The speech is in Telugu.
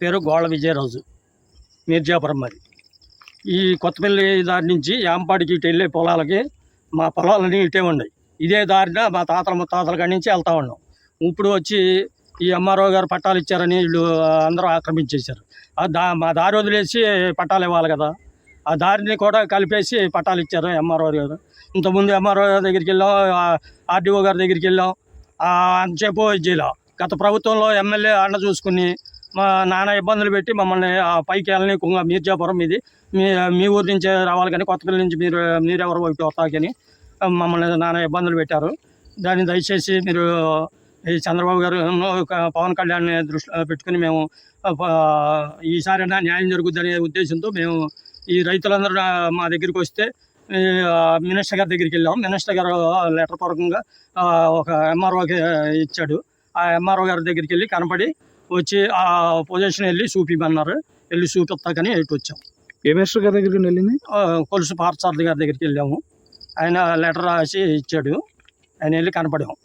పేరు గోళ్ళ విజయరాజు, మీర్జాపురం. మరి ఈ కొత్తపల్లి దారి నుంచి యాంపాడికి ఇటు వెళ్ళే పొలాలకి మా పొలాలన్నీ ఇటే ఉన్నాయి. ఇదే దారిన మా తాతల ముత్తాతల కాడి నుంచి వెళ్తా ఉన్నాం. ఇప్పుడు వచ్చి ఈ ఎంఆర్ఓ గారు పట్టాలు ఇచ్చారని వీళ్ళు అందరూ ఆక్రమించేశారు. మా దారి వదిలేసి పట్టాలు ఇవ్వాలి కదా, ఆ దారిని కూడా కలిపేసి పట్టాలు ఇచ్చారు ఎంఆర్ఓ గారు. ఇంతకుముందు ఎంఆర్ఓ గారి దగ్గరికి వెళ్ళాం, ఆర్డీఓ గారి దగ్గరికి వెళ్ళాం, అంతసేపు ఇచ్చేలా. గత ప్రభుత్వంలో ఎమ్మెల్యే అండ చూసుకుని మా నాన్న ఇబ్బందులు పెట్టి మమ్మల్ని పైకి వెళ్ళని మీర్జాపురం ఇది మీ ఊరి నుంచే రావాలి కానీ కొత్తపల్లి నుంచి మీరెవరు ఒకటి వస్తాకని మమ్మల్ని నాన్న ఇబ్బందులు పెట్టారు. దాన్ని దయచేసి మీరు ఈ చంద్రబాబు గారు పవన్ కళ్యాణ్ని దృష్టిలో పెట్టుకుని మేము ఈసారి న్యాయం జరుగుద్దనే ఉద్దేశంతో మేము ఈ రైతులందరూ మా దగ్గరికి వస్తే మినిస్టర్ గారి దగ్గరికి వెళ్ళాం. మినిస్టర్ గారు లెటర్ పూర్వకంగా ఒక ఎంఆర్ఓకి ఇచ్చాడు. ఆ ఎంఆర్ఓ గారి దగ్గరికి వెళ్ళి కనపడి వచ్చి ఆ పొజిషన్ వెళ్ళి చూపిమన్నారు. వెళ్ళి చూపిస్తాకని ఇటు వచ్చాం. ఏ మినిస్టర్ గారి దగ్గరికి వెళ్ళింది? కొలుసు పార్థసారథి గారి దగ్గరికి వెళ్ళాము. ఆయన లెటర్ రాసి ఇచ్చాడు. ఆయన వెళ్ళి కనపడాము.